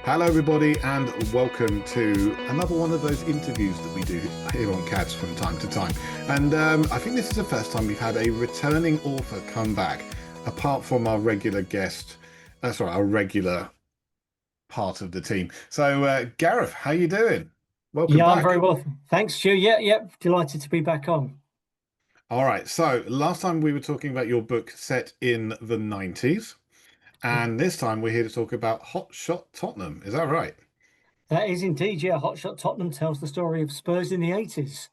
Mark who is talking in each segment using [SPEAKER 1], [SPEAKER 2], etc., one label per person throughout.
[SPEAKER 1] Hello, everybody, and welcome to another one of those interviews that we do here on CADS from time to time. And I think this is the first time we've had a returning author come back, apart from our regular guest, our regular part of the team. So, Gareth, how you doing? Welcome
[SPEAKER 2] Yeah, I'm
[SPEAKER 1] back.
[SPEAKER 2] very well. Thanks, Stu. Yeah. Delighted to be back on.
[SPEAKER 1] All right, so last time we were talking about your book set in the 90s, and this time we're here to talk about Hot Shot Tottenham. Is that right?
[SPEAKER 2] That is indeed, yeah. Hot Shot Tottenham tells the story of Spurs in the 80s.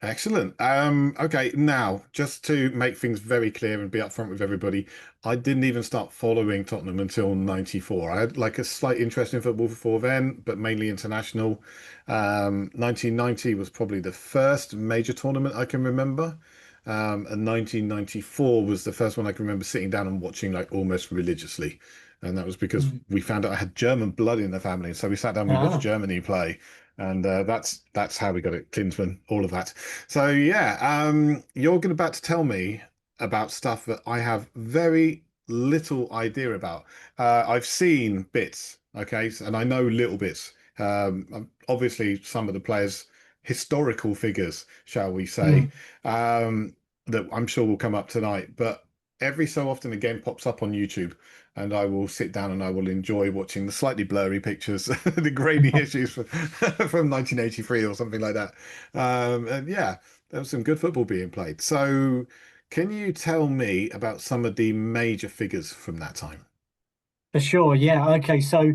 [SPEAKER 1] Excellent. Okay, now just to make things very clear and be upfront with everybody, I didn't even start following Tottenham until '94. I had like a slight interest in football before then, but mainly international. 1990 was probably the first major tournament I can remember. And 1994 was the first one I can remember sitting down and watching like almost religiously. And that was because
[SPEAKER 2] Mm.
[SPEAKER 1] we found out I had German blood in the family. So we sat down, we watched
[SPEAKER 2] Ah,
[SPEAKER 1] Germany play, and that's how we got it. Klinsmann, all of that. So yeah, you're about to tell me about stuff that I have very little idea about. I've seen bits, okay, and I know little bits. Obviously, some of the players, historical figures, shall we say,
[SPEAKER 2] mm.
[SPEAKER 1] that I'm sure will come up tonight. But every so often, again, pops up on YouTube, and I will sit down and I will enjoy watching the slightly blurry pictures, the grainy issues from 1983 or something like that. And yeah, there was some good football being played. So, can you tell me about some of the major figures from that time?
[SPEAKER 2] For sure, yeah. Okay, so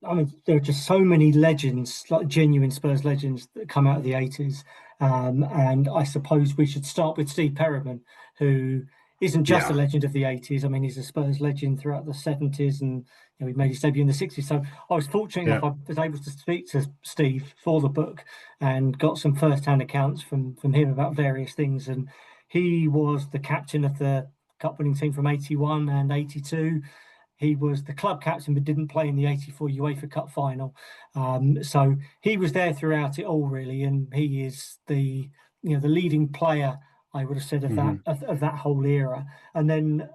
[SPEAKER 2] I mean, there are just so many legends, like genuine Spurs legends, that come out of the 80s. And I suppose we should start with Steve Perryman, who isn't just a
[SPEAKER 1] Yeah,
[SPEAKER 2] legend of the 80s. I mean, he's a Spurs legend throughout the 70s, and he made his debut in the 60s. So I was fortunate enough,
[SPEAKER 1] yeah.
[SPEAKER 2] I was able to speak to Steve for the book and got some first-hand accounts from him about various things. And he was the captain of the cup winning team from 81 and 82. He was the club captain but didn't play in the 84 UEFA Cup final. So he was there throughout it all, really, and he is the leading player, I would have said, of that
[SPEAKER 1] Hmm.
[SPEAKER 2] of that whole era. And then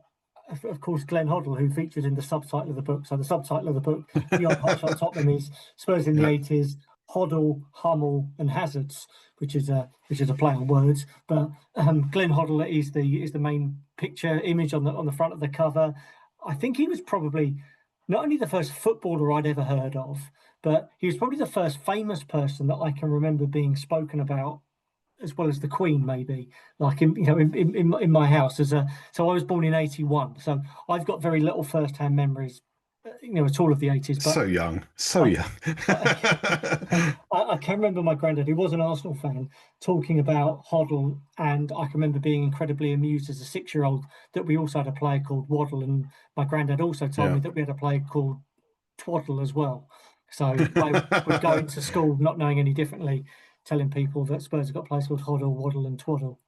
[SPEAKER 2] of course, Glenn Hoddle, who featured in the subtitle of the book. So the subtitle of the book, Beyond Hot Shot Tottenham, is Spurs in the
[SPEAKER 1] Yeah.
[SPEAKER 2] 80s, Hoddle, Hummel, and Hazards, which is a play on words. But Glenn Hoddle is the main picture image on the front of the cover. I think he was probably not only the first footballer I'd ever heard of, but he was probably the first famous person that I can remember being spoken about, as well as the Queen, maybe, like in my house as a. So I was born in 81, so I've got very little first-hand memories, at all of the 80s. But
[SPEAKER 1] So young, so
[SPEAKER 2] I,
[SPEAKER 1] young.
[SPEAKER 2] I can remember my granddad, who was an Arsenal fan, talking about Hoddle, and I can remember being incredibly amused as a 6-year-old that we also had a player called Waddle, and my granddad also told
[SPEAKER 1] Yeah.
[SPEAKER 2] me that we had a player called Twaddle as well. So I would go into school not knowing any differently, telling people that Spurs have got players called Hoddle, Waddle, and Twaddle.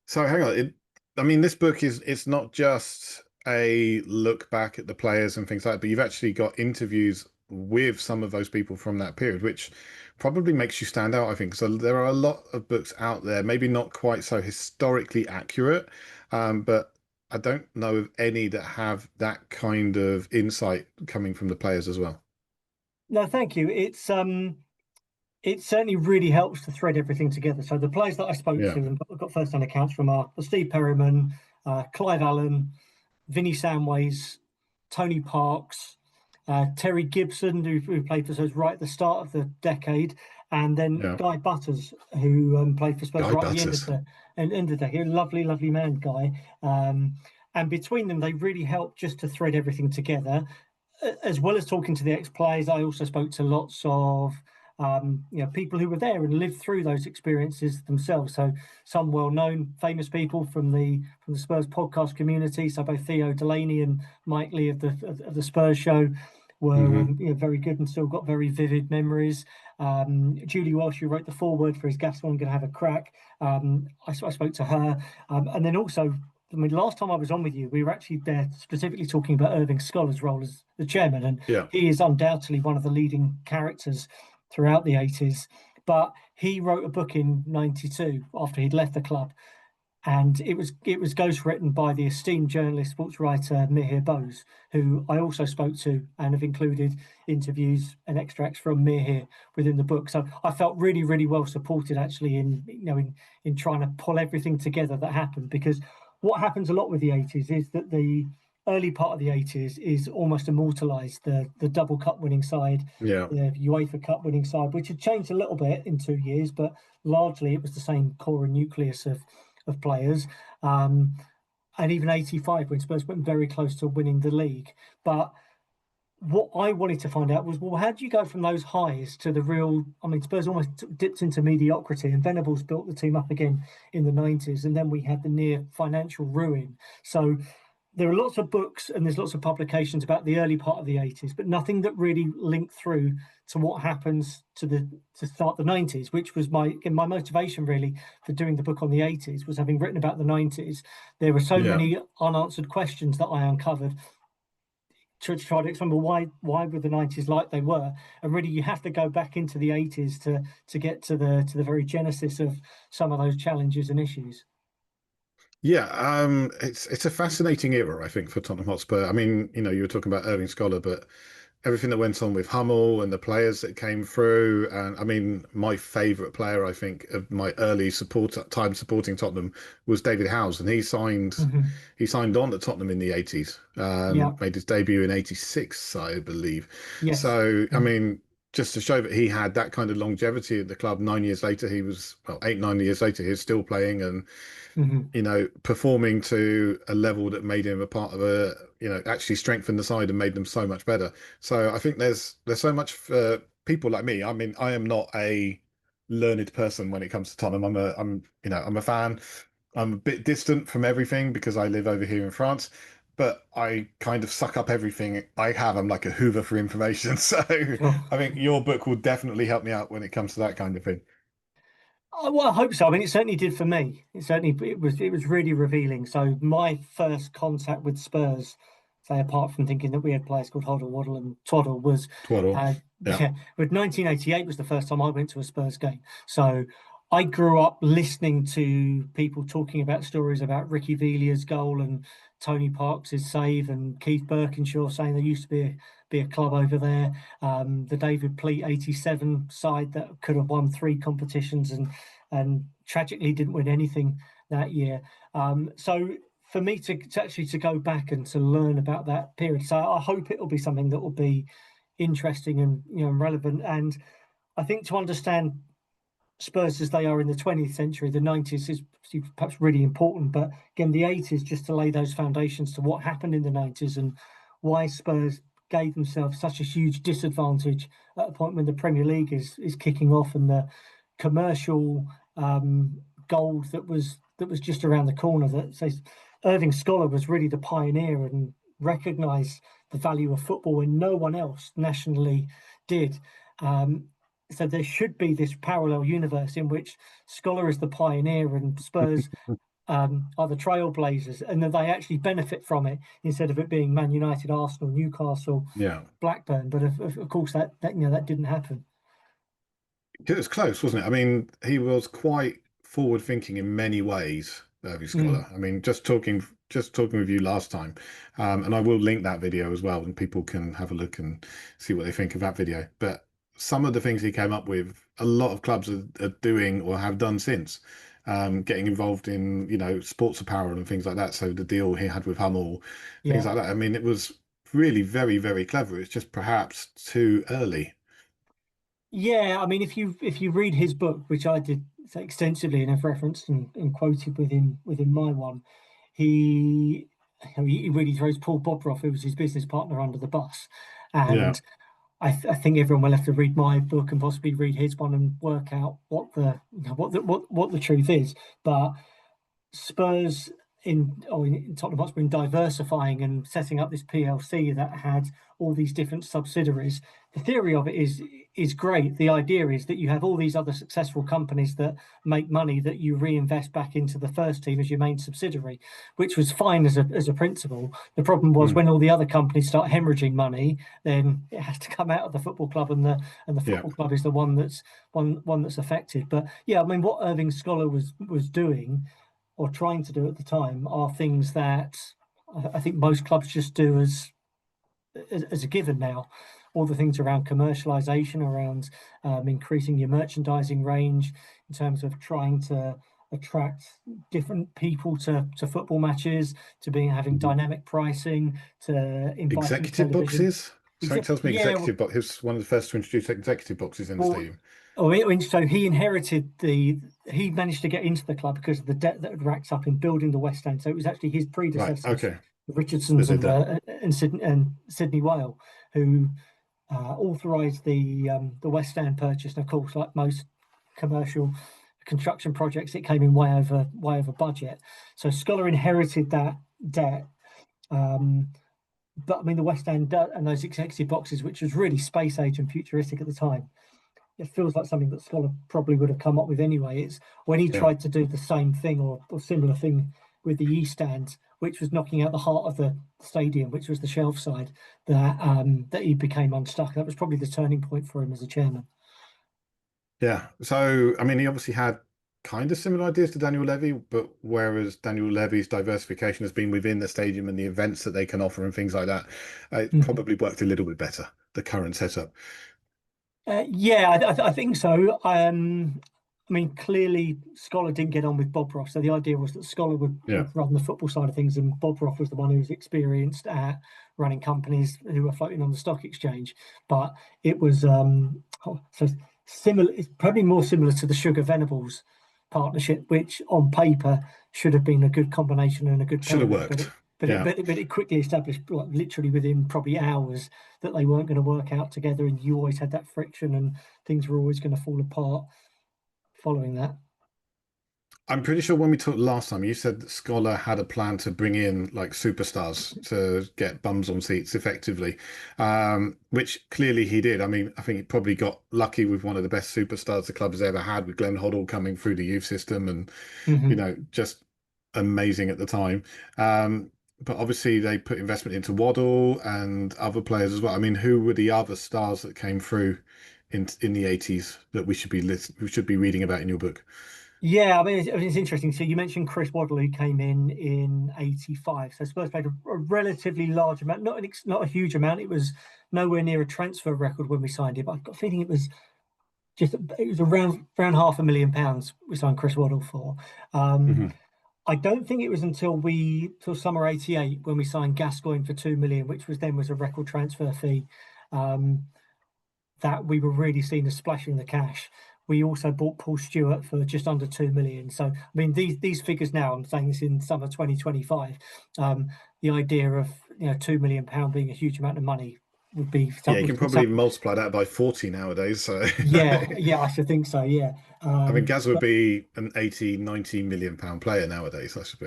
[SPEAKER 1] So hang on. I mean, this book is it's not just a look back at the players and things like that, but you've actually got interviews with some of those people from that period, which probably makes you stand out, I think. So there are a lot of books out there, maybe not quite so historically accurate, but I don't know of any that have that kind of insight coming from the players as well.
[SPEAKER 2] No, thank you. It certainly really helps to thread everything together. So the players that I spoke to
[SPEAKER 1] Yeah.
[SPEAKER 2] and got first-hand accounts from are Steve Perryman, Clive Allen, Vinnie Samways, Tony Parks, Terry Gibson, who played for Spurs right at the start of the decade, and then
[SPEAKER 1] Yeah.
[SPEAKER 2] Guy Butters, who played for Spurs
[SPEAKER 1] Guy
[SPEAKER 2] right at the end of
[SPEAKER 1] Butters.
[SPEAKER 2] the decade. A lovely, lovely man, Guy. And between them, they really helped just to thread everything together. As well as talking to the ex-players, I also spoke to lots of people who were there and lived through those experiences themselves. So some well-known, famous people from the Spurs podcast community. So both Theo Delaney and Mike Lee of the Spurs show were
[SPEAKER 1] Hmm.
[SPEAKER 2] very good and still got very vivid memories. Julie Walsh, who wrote the foreword for his Gascoigne, going to have a crack. I spoke to her, and then also. I mean, last time I was on with you, we were actually there specifically talking about Irving Scholar's role as the chairman, and
[SPEAKER 1] Yeah.
[SPEAKER 2] he is undoubtedly one of the leading characters throughout the 80s. But he wrote a book in 92 after he'd left the club, and it was ghostwritten by the esteemed journalist, sports writer Mihir Bose, who I also spoke to and have included interviews and extracts from Mihir within the book. So I felt really, really well supported actually in trying to pull everything together that happened, because what happens a lot with the 80s is that the early part of the 80s is almost immortalised. The double cup winning side,
[SPEAKER 1] Yeah.
[SPEAKER 2] the UEFA Cup winning side, which had changed a little bit in 2 years, but largely it was the same core and nucleus of players. And even 85 when Spurs went very close to winning the league. But what I wanted to find out was, well, how do you go from those highs to the real? I mean, Spurs almost dipped into mediocrity, and Venables built the team up again in the 90s, and then we had the near financial ruin. So there are lots of books and there's lots of publications about the early part of the 80s, but nothing that really linked through to what happens to start the 90s, which was my motivation really for doing the book on the 80s. Was having written about the 90s, there were so
[SPEAKER 1] Yeah.
[SPEAKER 2] many unanswered questions that I uncovered to try to explain why were the 90s like they were, and really you have to go back into the 80s to get to the very genesis of some of those challenges and issues.
[SPEAKER 1] Yeah, it's a fascinating era, I think, for Tottenham Hotspur. I mean, you were talking about Irving Scholar, but everything that went on with Hummel and the players that came through, and I mean, my favourite player, I think, of my early time supporting Tottenham was David Howes, and
[SPEAKER 2] Mm-hmm.
[SPEAKER 1] he signed on to Tottenham in the 80s,
[SPEAKER 2] Yeah.
[SPEAKER 1] made his debut in 86, I believe.
[SPEAKER 2] Yes.
[SPEAKER 1] So, I
[SPEAKER 2] Yeah.
[SPEAKER 1] mean, just to show that he had that kind of longevity at the club, 9 years later, he was, well, 8, 9 years later, he was still playing and
[SPEAKER 2] Mm-hmm.
[SPEAKER 1] performing to a level that made him a part of actually strengthened the side and made them so much better. So I think there's so much for people like me. I mean, I am not a learned person when it comes to Tottenham. I'm a fan. I'm a bit distant from everything because I live over here in France, but I kind of suck up everything I have. I'm like a Hoover for information. So
[SPEAKER 2] Sure.
[SPEAKER 1] I think your book will definitely help me out when it comes to that kind of thing.
[SPEAKER 2] Oh, well, I hope so. I mean, it certainly did for me. It was really revealing. So my first contact with Spurs, say apart from thinking that we had players called Hoddle, Waddle, and Twaddle, was
[SPEAKER 1] Twaddle.
[SPEAKER 2] uh,
[SPEAKER 1] Yeah.
[SPEAKER 2] yeah, with 1988 was the first time I went to a Spurs game. So I grew up listening to people talking about stories about Ricky Villier's goal and Tony Parks' save and Keith Birkinshaw saying there used to be a club over there. The David Pleat 87 side that could have won 3 competitions and tragically didn't win anything that year. So for me to actually to go back and to learn about that period, so I hope it will be something that will be interesting and relevant. And I think to understand Spurs as they are in the 20th century, the 90s is perhaps really important, but again, the 80s just to lay those foundations to what happened in the 90s and why Spurs gave themselves such a huge disadvantage at a point when the Premier League is kicking off and the commercial gold that was just around the corner. That says Irving Scholar was really the pioneer and recognised the value of football when no one else nationally did. So there should be this parallel universe in which Scholar is the pioneer and Spurs are the trailblazers, and that they actually benefit from it instead of it being Man United, Arsenal, Newcastle,
[SPEAKER 1] Yeah.
[SPEAKER 2] Blackburn. But of course that didn't happen.
[SPEAKER 1] It was close, wasn't it? I mean, he was quite forward thinking in many ways, Irving
[SPEAKER 2] Mm,
[SPEAKER 1] Scholar. I mean, just talking with you last time, and I will link that video as well, and people can have a look and see what they think of that video. But some of the things he came up with, a lot of clubs are doing or have done since, getting involved in, sports apparel and things like that. So the deal he had with Hummel, things
[SPEAKER 2] yeah.
[SPEAKER 1] like that. I mean, it was really very, very clever. It's just perhaps too early.
[SPEAKER 2] Yeah, I mean, if you read his book, which I did extensively and have referenced and quoted within my one, he he really throws Paul Bobroff, who was his business partner, under the bus,
[SPEAKER 1] Yeah.
[SPEAKER 2] and I think everyone will have to read my book and possibly read his one and work out what the truth is. But Spurs in Tottenham Hotspur in diversifying and setting up this PLC that had all these different subsidiaries. The theory of it is great. The idea is that you have all these other successful companies that make money that you reinvest back into the first team as your main subsidiary, which was fine as a principle. The problem was
[SPEAKER 1] Mm.
[SPEAKER 2] when all the other companies start hemorrhaging money, then it has to come out of the football club, and the
[SPEAKER 1] Yeah.
[SPEAKER 2] football club is the one that's affected. But yeah, I mean, what Irving Scholar was doing or trying to do at the time are things that I think most clubs just do as a given now. All the things around commercialization, around increasing your merchandising range, in terms of trying to attract different people to football matches, to being having
[SPEAKER 1] Mhm.
[SPEAKER 2] dynamic pricing, to inviting
[SPEAKER 1] Executive
[SPEAKER 2] television.
[SPEAKER 1] boxes. Something tells me
[SPEAKER 2] Yeah,
[SPEAKER 1] executive box. He was one of the first to introduce executive boxes in the
[SPEAKER 2] well,
[SPEAKER 1] stadium.
[SPEAKER 2] so he inherited he managed to get into the club because of the debt that had racked up in building the West End. So it was actually his
[SPEAKER 1] Right.
[SPEAKER 2] predecessors,
[SPEAKER 1] Okay.
[SPEAKER 2] the
[SPEAKER 1] They
[SPEAKER 2] Richardsons
[SPEAKER 1] did that.
[SPEAKER 2] and Sydney Whale, who authorised the West End purchase. And of course, like most commercial construction projects, it came in way over budget. So Scholar inherited that debt. Um, but I mean, the West End and those executive boxes, which was really space age and futuristic at the time, it feels like something that Scholar probably would have come up with anyway. It's when he
[SPEAKER 1] Yeah.
[SPEAKER 2] tried to do the same thing or similar thing with the East Stand, which was knocking out the heart of the stadium, which was the shelf side, that he became unstuck. That was probably the turning point for him as a chairman.
[SPEAKER 1] Yeah. So, I mean, he obviously had kind of similar ideas to Daniel Levy, but whereas Daniel Levy's diversification has been within the stadium and the events that they can offer and things like that, it
[SPEAKER 2] Mhm.
[SPEAKER 1] probably worked a little bit better, the current setup.
[SPEAKER 2] Yeah, I think so. I mean, clearly Scholar didn't get on with Bob Ross, so the idea was that Scholar
[SPEAKER 1] Yeah.
[SPEAKER 2] would run the football side of things, and Bob Ross was the one who was experienced at running companies who were floating on the stock exchange. But it was so similar. It's probably more similar to the Sugar Venables partnership, which on paper should have been a good combination and a good
[SPEAKER 1] Should have
[SPEAKER 2] pairing, but
[SPEAKER 1] worked.
[SPEAKER 2] it.
[SPEAKER 1] Yeah.
[SPEAKER 2] But it quickly established, like, literally within probably hours, that they weren't going to work out together, and you always had that friction, and things were always going to fall apart following that.
[SPEAKER 1] I'm pretty sure when we talked last time, you said that Scholar had a plan to bring in like superstars to get bums on seats effectively, which clearly he did. I mean, I think he probably got lucky with one of the best superstars the club has ever had, with Glenn Hoddle coming through the youth system and,
[SPEAKER 2] Hmm.
[SPEAKER 1] just amazing at the time. But obviously they put investment into Waddle and other players as well. I mean, who were the other stars that came through in the 80s that we should be reading about in your book?
[SPEAKER 2] Yeah, I mean, it's interesting. So you mentioned Chris Waddle, who came in '85. So Spurs paid a relatively large amount, not a huge amount. It was nowhere near a transfer record when we signed him. I've got a feeling it was around £500,000 we signed Chris Waddle for. Um,
[SPEAKER 1] Hmm.
[SPEAKER 2] I don't think it was till summer '88 when we signed Gascoigne for 2 million, which was a record transfer fee, um, that we were really seen as splashing the cash. We also bought Paul Stewart for just under 2 million. So I mean, these figures now, I'm saying this in summer 2025. Um, the idea of, £2 million being a huge amount of money would be
[SPEAKER 1] Yeah, you
[SPEAKER 2] would
[SPEAKER 1] can
[SPEAKER 2] be
[SPEAKER 1] probably
[SPEAKER 2] something.
[SPEAKER 1] multiply that by 40 nowadays. So,
[SPEAKER 2] Yeah, I should think so. Yeah.
[SPEAKER 1] I mean, Gazza would
[SPEAKER 2] But
[SPEAKER 1] be an 80, 90 million pound player nowadays, I should be.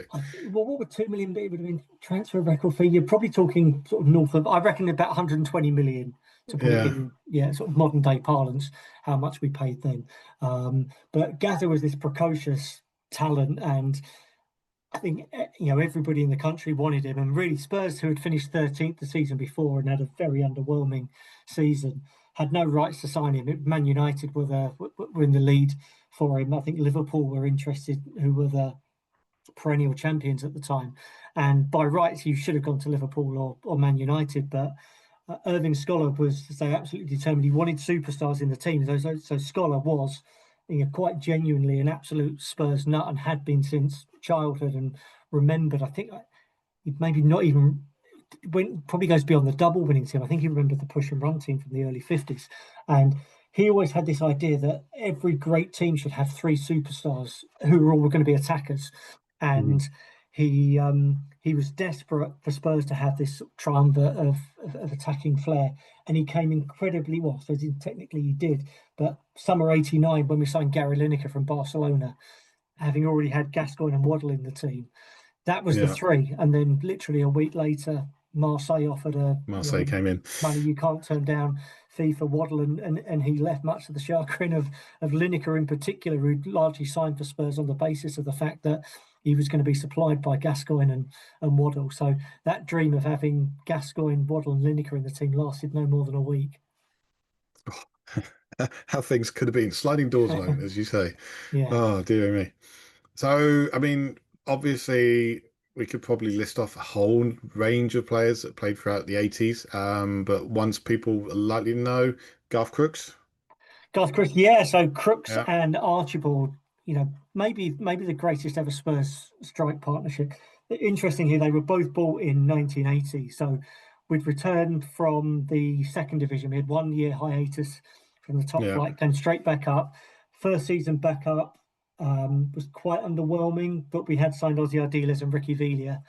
[SPEAKER 2] well, what would 2 million be? It would have been transfer record fee. You're probably talking sort of north of, I reckon, about 120 million, to put it
[SPEAKER 1] Yeah.
[SPEAKER 2] in, yeah, sort of modern day parlance, how much we paid then. But Gazza was this precocious talent, and I think, everybody in the country wanted him, and really Spurs, who had finished 13th the season before and had a very underwhelming season, had no rights to sign him. Man United were in the lead for him. I think Liverpool were interested, who were the perennial champions at the time. And by rights, you should have gone to Liverpool or Man United. But Irving Scholar was, to say, absolutely determined. He wanted superstars in the team. So Scholar was, quite genuinely an absolute Spurs nut, and had been since childhood, and remembered. I think he maybe not even probably goes beyond the double winning team. I think he remembered the push and run team from the early 50s. And he always had this idea that every great team should have three superstars who were all going to be attackers. And
[SPEAKER 1] Mhm.
[SPEAKER 2] he was desperate for Spurs to have this triumvirate of attacking flair. And he came incredibly well. So technically he did. But summer '89, when we signed Gary Lineker from Barcelona, having already had Gascoigne and Waddle in the team, that was the
[SPEAKER 1] Yeah.
[SPEAKER 2] three. And then literally a week later, Marseille offered a
[SPEAKER 1] Marseille came in.
[SPEAKER 2] money you can't turn down fee for Waddle, and he left, much to the chagrin of Lineker in particular, who largely signed for Spurs on the basis of the fact that he was going to be supplied by Gascoigne and Waddle. So that dream of having Gascoigne, Waddle, and Lineker in the team lasted no more than a week.
[SPEAKER 1] How things could have been. Sliding doors moment, as you say.
[SPEAKER 2] Yeah.
[SPEAKER 1] Oh, dear me. So, I mean, Obviously, we could probably list off a whole range of players that played throughout the 80s. But ones people are likely to know, Garth Crooks.
[SPEAKER 2] Garth Crooks, yeah. So Crooks
[SPEAKER 1] Yeah.
[SPEAKER 2] and Archibald, maybe the greatest ever Spurs strike partnership. Interestingly, they were both bought in 1980. So we'd returned from the second division. We had 1 year hiatus from the top
[SPEAKER 1] Yeah.
[SPEAKER 2] flight, then straight back up. First season back up was quite underwhelming, but we had signed Ossie Ardiles and Ricky Villa.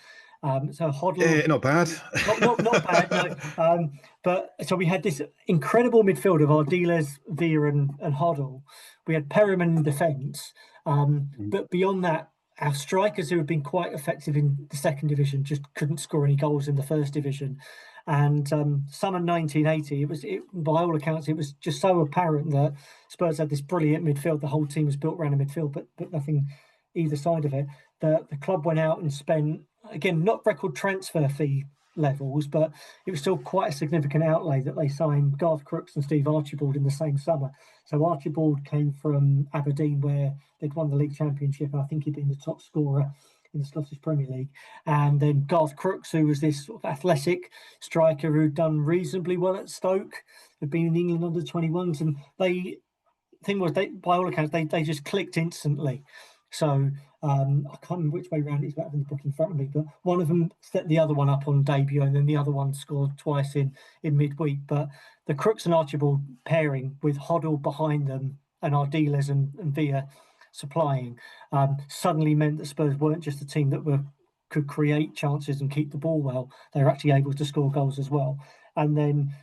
[SPEAKER 2] So Hoddle,
[SPEAKER 1] Not bad.
[SPEAKER 2] not bad, no. But so we had this incredible midfield of Ardiles, Villa, and Hoddle. We had Perryman in defence, but beyond that, our strikers who had been quite effective in the second division just couldn't score any goals in the first division. And summer 1980, by all accounts, it was just so apparent that Spurs had this brilliant midfield. The whole team was built around a midfield, but nothing either side of it. The club went out and spent, again, not record transfer fee levels, but it was still quite a significant outlay that they signed Garth Crooks and Steve Archibald in the same summer. So Archibald came from Aberdeen, where they'd won the league championship, and I think he'd been the top scorer in the Scottish Premier League. And then Garth Crooks, who was this sort of athletic striker who'd done reasonably well at Stoke, had been in England under 21s, and by all accounts, they just clicked instantly. So I can't remember which way round it is, without having the book in front of me, but one of them set the other one up on debut, and then the other one scored twice in midweek. But the Crooks and Archibald pairing with Hoddle behind them and Ardiles and Villa supplying suddenly meant that Spurs weren't just a team that could create chances and keep the ball well. They were actually able to score goals as well. And then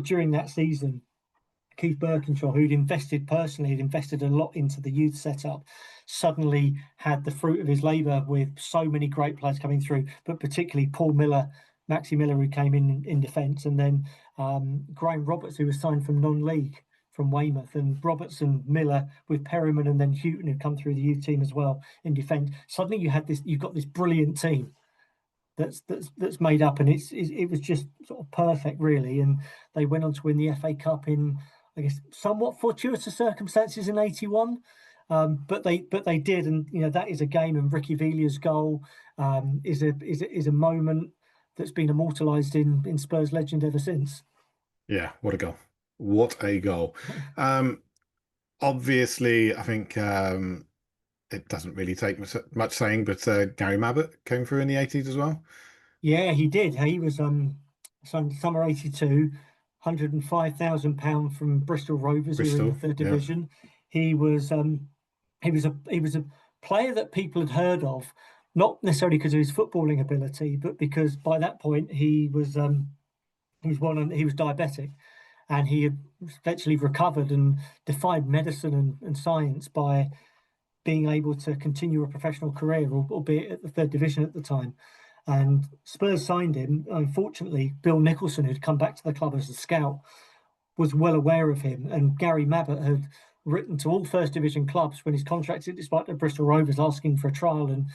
[SPEAKER 2] during that season, Keith Birkinshaw, who'd invested a lot into the youth setup, suddenly had the fruit of his labour with so many great players coming through, but particularly Paul Miller, Maxi Miller, who came in defence, and then Graham Roberts, who was signed from non-league from Weymouth, and Roberts and Miller with Perryman, and then Houghton, who come through the youth team as well in defence. Suddenly you've got this brilliant team that's made up, and it was just sort of perfect, really. And they went on to win the FA Cup in, I guess, somewhat fortuitous circumstances in '81, but they did, and that is a game. And Ricky Villa's goal is a moment that's been immortalised in Spurs legend ever since.
[SPEAKER 1] Yeah, what a goal! What a goal! Obviously, I think it doesn't really take much saying, but Gary Mabbutt came through in the 80s as well.
[SPEAKER 2] Yeah, he did. He was summer '82, £105,000 from Bristol Rovers, who were in the
[SPEAKER 1] Bristol,
[SPEAKER 2] third
[SPEAKER 1] yeah,
[SPEAKER 2] division. He was a player that people had heard of, not necessarily because of his footballing ability, but because by that point he was diabetic, and he had eventually recovered and defied medicine and science by being able to continue a professional career, albeit at the third division at the time. And Spurs signed him. Unfortunately, Bill Nicholson, who'd come back to the club as a scout, was well aware of him. And Gary Mabbutt had written to all first division clubs when his contract, despite the Bristol Rovers asking for a trial. And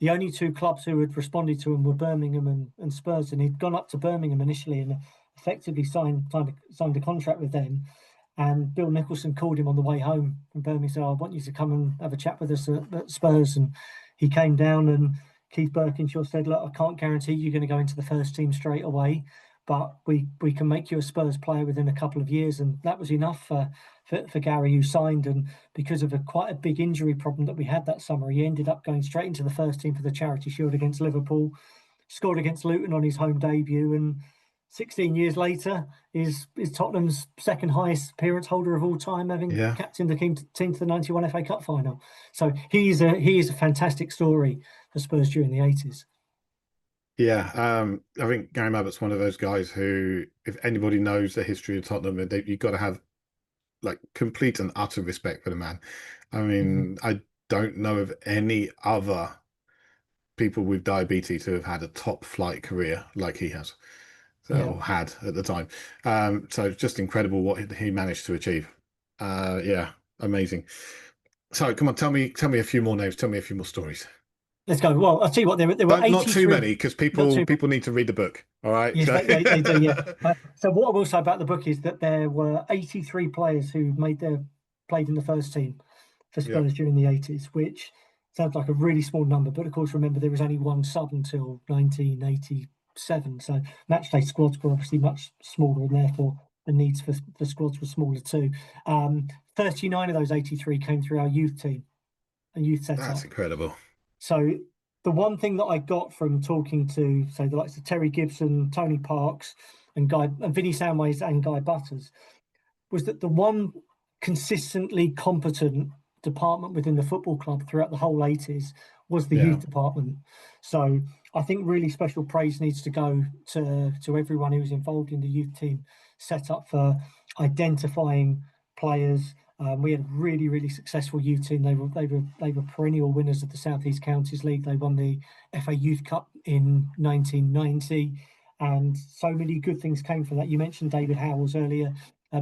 [SPEAKER 2] the only two clubs who had responded to him were Birmingham and Spurs. And he'd gone up to Birmingham initially and effectively signed a contract with them. And Bill Nicholson called him on the way home from Birmingham and said, I want you to come and have a chat with us at Spurs. And he came down, and Keith Birkinshaw said, look, I can't guarantee you're going to go into the first team straight away, but we can make you a Spurs player within a couple of years. And that was enough for Gary, who signed. And because of quite a big injury problem that we had that summer, he ended up going straight into the first team for the Charity Shield against Liverpool, scored against Luton on his home debut, and 16 years later is Tottenham's second highest appearance holder of all time, having
[SPEAKER 1] yeah.
[SPEAKER 2] captained the team to the '91 FA Cup final. So he is a fantastic story for Spurs during the '80s.
[SPEAKER 1] Yeah, I think Gary Mabbutt's one of those guys who, if anybody knows the history of Tottenham, you've got to have like complete and utter respect for the man. I mean, I don't know of any other people with diabetes who have had a top flight career like he has,
[SPEAKER 2] Yeah.
[SPEAKER 1] or had at the time. So it's just incredible what he managed to achieve. Yeah, amazing. So come on, tell me a few more names, tell me a few more stories.
[SPEAKER 2] Let's go. Well, I'll tell you what, there were
[SPEAKER 1] But not too
[SPEAKER 2] 83.
[SPEAKER 1] many, because people need to read the book. All right.
[SPEAKER 2] Yes, they do. Yeah. So what I will say about the book is that there were 83 players who played in the first team for
[SPEAKER 1] Yeah.
[SPEAKER 2] Spurs during the '80s, which Sounds like a really small number, but of course, remember there was only one sub until 1987. So matchday squads were obviously much smaller, and therefore the needs for squads were smaller too. 39 of those 83 came through our youth team, a youth
[SPEAKER 1] That's
[SPEAKER 2] setup.
[SPEAKER 1] incredible.
[SPEAKER 2] So the one thing that I got from talking to, say, the likes of Terry Gibson, Tony Parks, and Vinnie Samways and Guy Butters, was that the one consistently competent department within the football club throughout the whole 80s was the
[SPEAKER 1] Yeah.
[SPEAKER 2] youth department. So I think really special praise needs to go to everyone who was involved in the youth team set up for identifying players. We had a really successful youth team. They were perennial winners of the South East Counties League. They won the FA Youth Cup in 1990, and so many good things came from that. You mentioned David Howells earlier.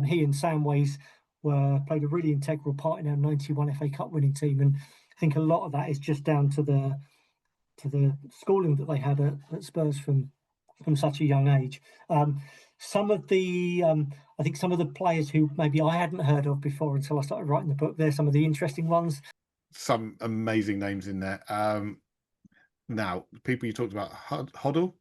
[SPEAKER 2] He and Samways played a really integral part in our 91 FA Cup winning team, and I think a lot of that is just down to the schooling that they had at Spurs from such a young age. Some of the I think some of the players who maybe I hadn't heard of before until I started writing the book, they're some of the interesting ones.
[SPEAKER 1] Some amazing names in there. Now, people you talked about, Hoddle,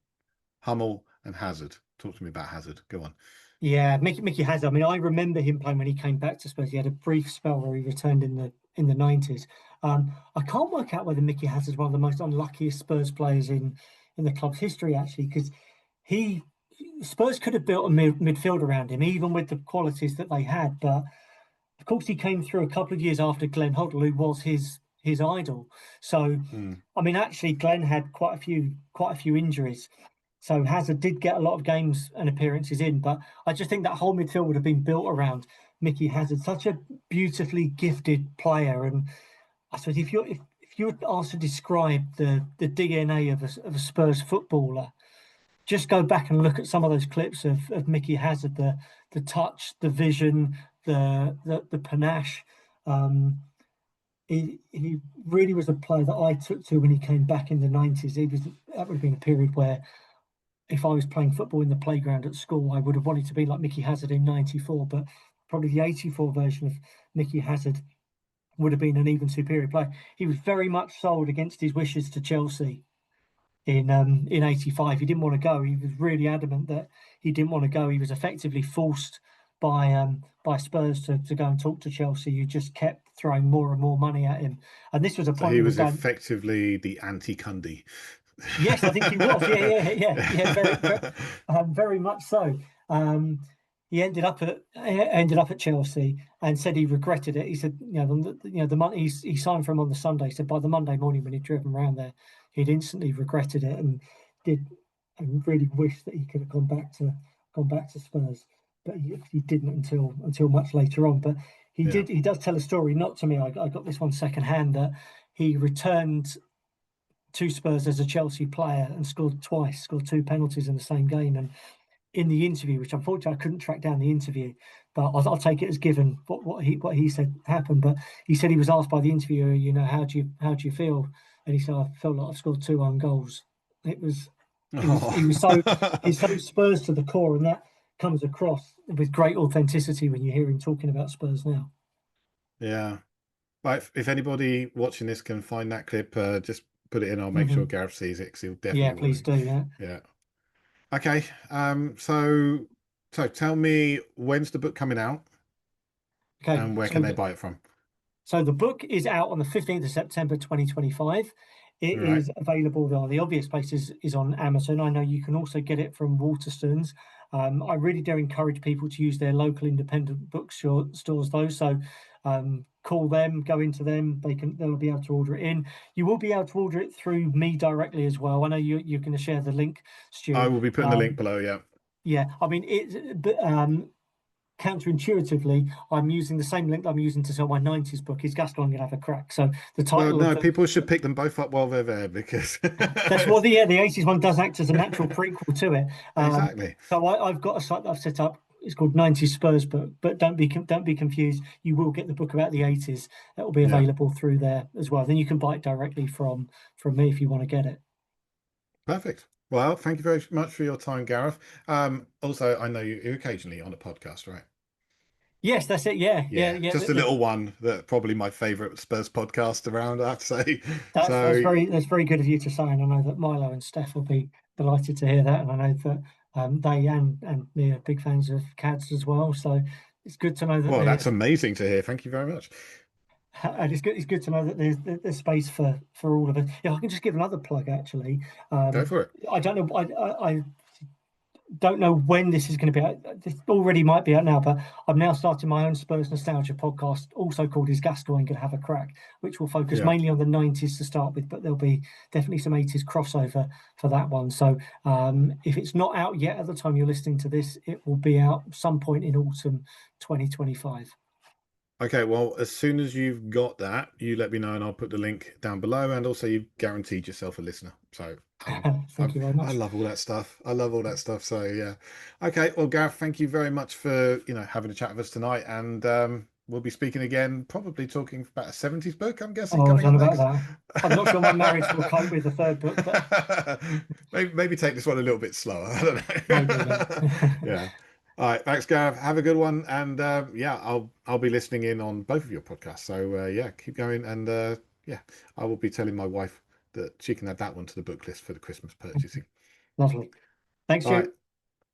[SPEAKER 1] Hummel, and Hazard. Talk to me about Hazard. Go on.
[SPEAKER 2] Yeah, Micky Hazard. I mean, I remember him playing when he came back to Spurs. He had a brief spell where he returned in the 90s. I can't work out whether Micky Hazard is one of the most unluckiest Spurs players in the club's history, actually, because Spurs could have built a midfield around him, even with the qualities that they had. But of course, he came through a couple of years after Glenn Hoddle, who was his idol. So, I mean, actually, Glenn had quite a few injuries. So Hazard did get a lot of games and appearances in, but I just think that whole midfield would have been built around Micky Hazard, such a beautifully gifted player. And I suppose if you were asked to describe the DNA of a Spurs footballer, just go back and look at some of those clips of Micky Hazard, the touch, the vision, the panache. He really was a player that I took to when he came back in the 90s. That would have been a period where if I was playing football in the playground at school, I would have wanted to be like Micky Hazard in 94, but probably the 84 version of Micky Hazard would have been an even superior player. He was very much sold against his wishes to Chelsea in 85. He didn't want to go. He was really adamant that he didn't want to go. He was effectively forced by Spurs to go and talk to Chelsea, who just kept throwing more and more money at him. And this was a
[SPEAKER 1] So
[SPEAKER 2] point
[SPEAKER 1] he
[SPEAKER 2] he was
[SPEAKER 1] was
[SPEAKER 2] going.
[SPEAKER 1] effectively the anti-Cundy.
[SPEAKER 2] Yes, I think he was. Yeah. Very much so. He ended up at Chelsea and said he regretted it. He said, the money he signed for him on the Sunday. He said by the Monday morning when he'd driven around there, he'd instantly regretted it and really wished that he could have gone back to Spurs, but he didn't until much later on. But he does tell a story, not to me. I got this one second hand, that he returned to Spurs as a Chelsea player and scored two penalties in the same game. And in the interview, which unfortunately I couldn't track down the interview, but I'll take it as given what he said happened. But he said he was asked by the interviewer, how do you feel? And he said, I felt like I've scored 2 own goals. It was he's so Spurs to the core, and that comes across with great authenticity when you hear him talking about Spurs now.
[SPEAKER 1] Yeah. Right. If anybody watching this can find that clip, just put it in. I'll make sure Gareth sees it because he'll definitely
[SPEAKER 2] please do.
[SPEAKER 1] Yeah. Okay. So tell me, when's the book coming out?
[SPEAKER 2] Okay.
[SPEAKER 1] And where can they buy it from?
[SPEAKER 2] So the book is out on the 15th of September 2025. It is available. The obvious place is on Amazon. I know you can also get it from Waterstones. I really do encourage people to use their local independent bookstores though. So call them, go into them. They'll be able to order it in. You will be able to order it through me directly as well. I know you're going to share the link, Stuart.
[SPEAKER 1] I will be putting the link below. Yeah.
[SPEAKER 2] Yeah. I mean, counterintuitively, I'm using the same link I'm using to sell my 90s book. Is Gascoigne going to have a crack? So the title.
[SPEAKER 1] Well, no, people should pick them both up while they're there because
[SPEAKER 2] that's what the 80s one does act as a natural prequel to it.
[SPEAKER 1] Exactly.
[SPEAKER 2] So I've got a site that I've set up. It's called 90s Spurs Book, but don't be confused. You will get the book about the 80s. That will be available through there as well. Then you can buy it directly from me if you want to get it.
[SPEAKER 1] Perfect. Well, thank you very much for your time, Gareth. Also, I know you're occasionally on a podcast, right?
[SPEAKER 2] Yes, that's it. Yeah, yeah,
[SPEAKER 1] Yeah,
[SPEAKER 2] yeah.
[SPEAKER 1] just a little one that probably my favorite Spurs podcast around, I have to say.
[SPEAKER 2] That's
[SPEAKER 1] So,
[SPEAKER 2] very good of you to say, and I know that Milo and Steph will be delighted to hear that, and I know that they and me are big fans of CADS as well. So it's good to know that
[SPEAKER 1] well, that's
[SPEAKER 2] there's
[SPEAKER 1] amazing to hear. Thank you very much.
[SPEAKER 2] and it's good to know that there's space for all of us. If I can just give another plug, actually,
[SPEAKER 1] Go
[SPEAKER 2] um,
[SPEAKER 1] for it.
[SPEAKER 2] I don't know I don't know when this is going to be out. This already might be out now, but I'm now starting my own Spurs nostalgia podcast, also called "Is Gascoigne Gonna Have a Crack," which will focus
[SPEAKER 1] Yeah.
[SPEAKER 2] mainly on the 90s to start with, but there'll be definitely some 80s crossover for that one. So if it's not out yet at the time you're listening to this, it will be out some point in autumn 2025.
[SPEAKER 1] Okay, well, as soon as you've got that, you let me know and I'll put the link down below. And also, you've guaranteed yourself a listener. So
[SPEAKER 2] Thank you very
[SPEAKER 1] I
[SPEAKER 2] much.
[SPEAKER 1] love all that stuff. I love all that stuff. So yeah. Okay, well, Gareth, thank you very much for having a chat with us tonight. And we'll be speaking again, probably talking about a 70s book, I'm guessing,
[SPEAKER 2] Oh, I
[SPEAKER 1] coming
[SPEAKER 2] don't
[SPEAKER 1] up
[SPEAKER 2] know about
[SPEAKER 1] next.
[SPEAKER 2] that. I'm not sure my marriage will cope with the third book, but
[SPEAKER 1] Maybe take this one a little bit slower. I don't
[SPEAKER 2] maybe, yeah.
[SPEAKER 1] know. Yeah. All right, thanks, Gareth. Have a good one, and yeah, I'll be listening in on both of your podcasts. So yeah, keep going, and yeah, I will be telling my wife that she can add that one to the book list for the Christmas purchasing.
[SPEAKER 2] Lovely. Thanks,
[SPEAKER 1] All right,
[SPEAKER 2] Stu.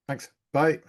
[SPEAKER 1] thanks. Bye.